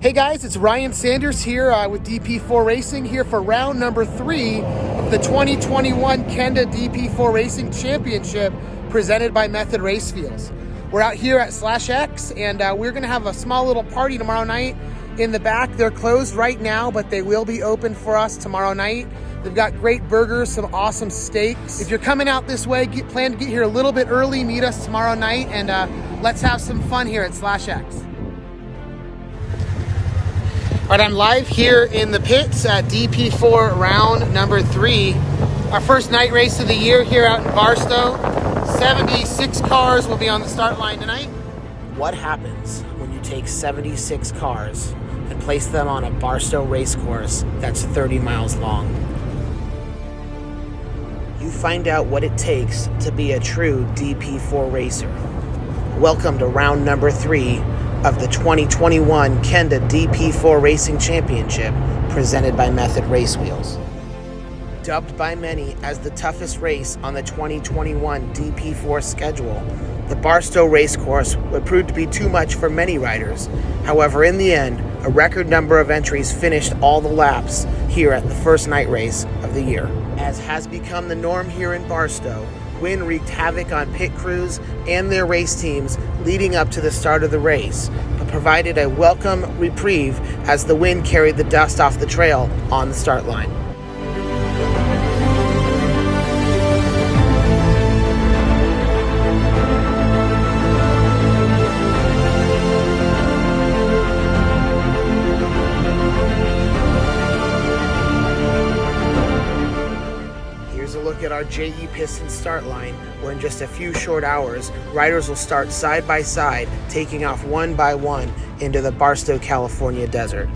Hey guys, it's Ryan Sanders here with DP4 Racing here for round number 3 of the 2021 Kenda DP4 Racing Championship presented by Method Race Fields. We're out here at /X and we're going to have a small little party tomorrow night in the back. They're closed right now, but they will be open for us tomorrow night. They've got great burgers, some awesome steaks. If you're coming out this way, plan to get here a little bit early, meet us tomorrow night, and let's have some fun here at /X. All right, I'm live here in the pits at DP4 Round number 3. Our first night race of the year here out in Barstow. 76 cars will be on the start line tonight. What happens when you take 76 cars and place them on a Barstow race course that's 30 miles long? You find out what it takes to be a true DP4 racer. Welcome to round number 3 of the 2021 Kenda DP4 Racing Championship presented by Method Race Wheels. Dubbed by many as the toughest race on the 2021 DP4 schedule, the Barstow racecourse would prove to be too much for many riders. However, in the end, a record number of entries finished all the laps here at the first night race of the year. As has become the norm here in Barstow, wind wreaked havoc on pit crews and their race teams leading up to the start of the race, but provided a welcome reprieve as the wind carried the dust off the trail on the start line. At our JE Piston start line, where in just a few short hours, riders will start side by side, taking off one by one into the Barstow, California desert.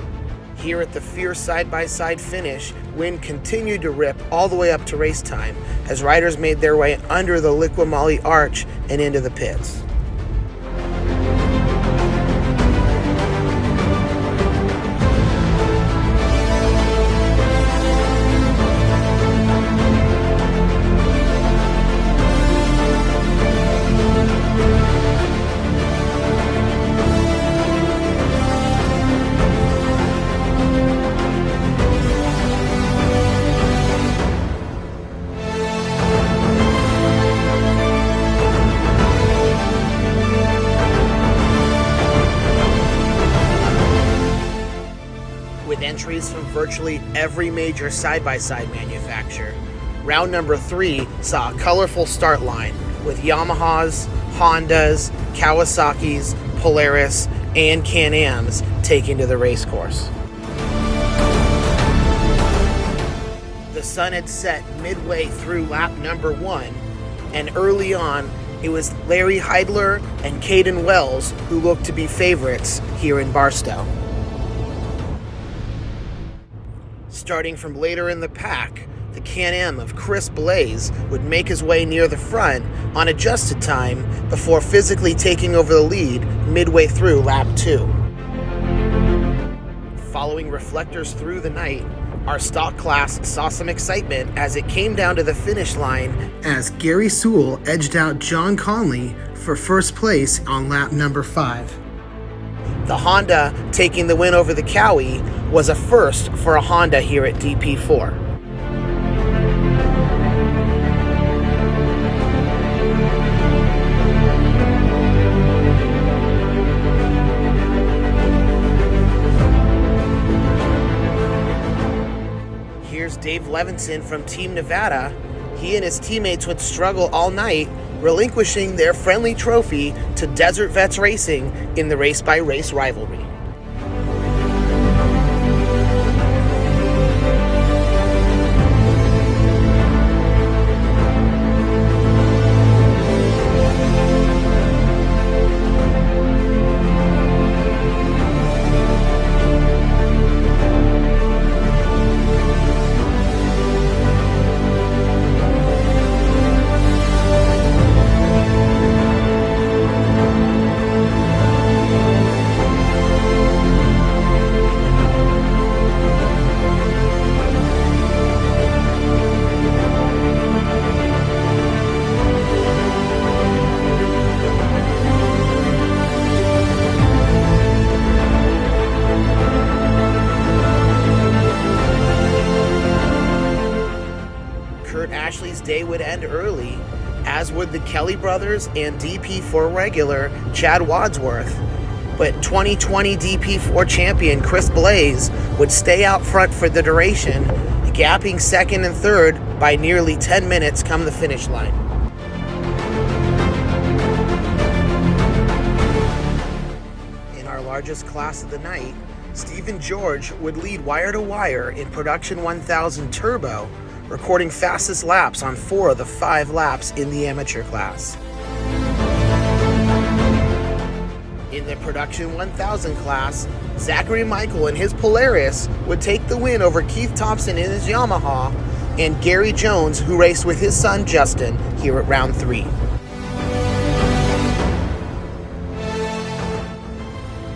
Here at the fierce side-by-side finish, wind continued to rip all the way up to race time as riders made their way under the Liqui-Moly arch and into the pits. With entries from virtually every major side-by-side manufacturer, round number 3 saw a colorful start line with Yamahas, Hondas, Kawasaki's, Polaris, and Can-Ams taking to the racecourse. The sun had set midway through lap number 1, and early on, it was Larry Heidler and Caden Wells who looked to be favorites here in Barstow. Starting from later in the pack, the Can-Am of Chris Blaze would make his way near the front on adjusted time before physically taking over the lead midway through lap 2. Following reflectors through the night, our stock class saw some excitement as it came down to the finish line as Gary Sewell edged out John Conley for first place on lap number 5. The Honda taking the win over the Cowie was a first for a Honda here at DP4. Here's Dave Levinson from Team Nevada. He and his teammates would struggle all night, relinquishing their friendly trophy to Desert Vets Racing in the race-by-race rivalry. day would end early, as would the Kelly brothers and DP4 regular Chad Wadsworth. But 2020 DP4 champion Chris Blaze would stay out front for the duration, gapping second and third by nearly 10 minutes come the finish line. In our largest class of the night, Stephen George would lead wire to wire in Production 1000 Turbo, recording fastest laps on 4 of the 5 laps in the amateur class. In the Production 1000 class, Zachary Michael and his Polaris would take the win over Keith Thompson in his Yamaha and Gary Jones, who raced with his son Justin here at round 3.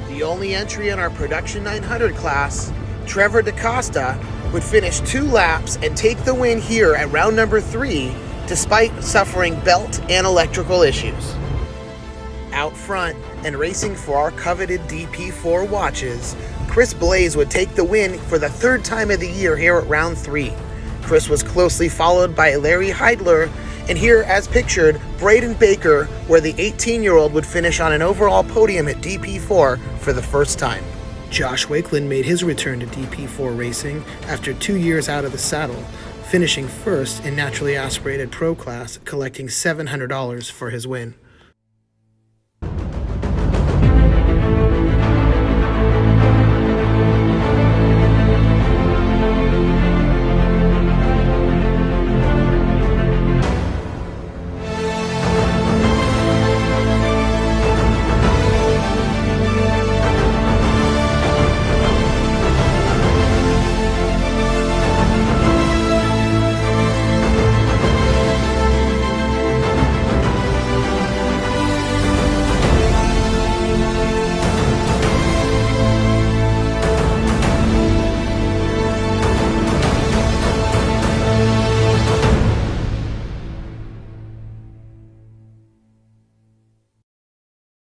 The only entry in our Production 900 class, Trevor DaCosta, would finish 2 laps and take the win here at round number 3, despite suffering belt and electrical issues. Out front and racing for our coveted DP4 watches, Chris Blaze would take the win for the 3rd time of the year here at round 3. Chris was closely followed by Larry Heidler, and here, as pictured, Braden Baker, where the 18-year-old would finish on an overall podium at DP4 for the first time. Josh Wakeland made his return to DP4 racing after 2 years out of the saddle, finishing first in naturally aspirated pro class, collecting $700 for his win.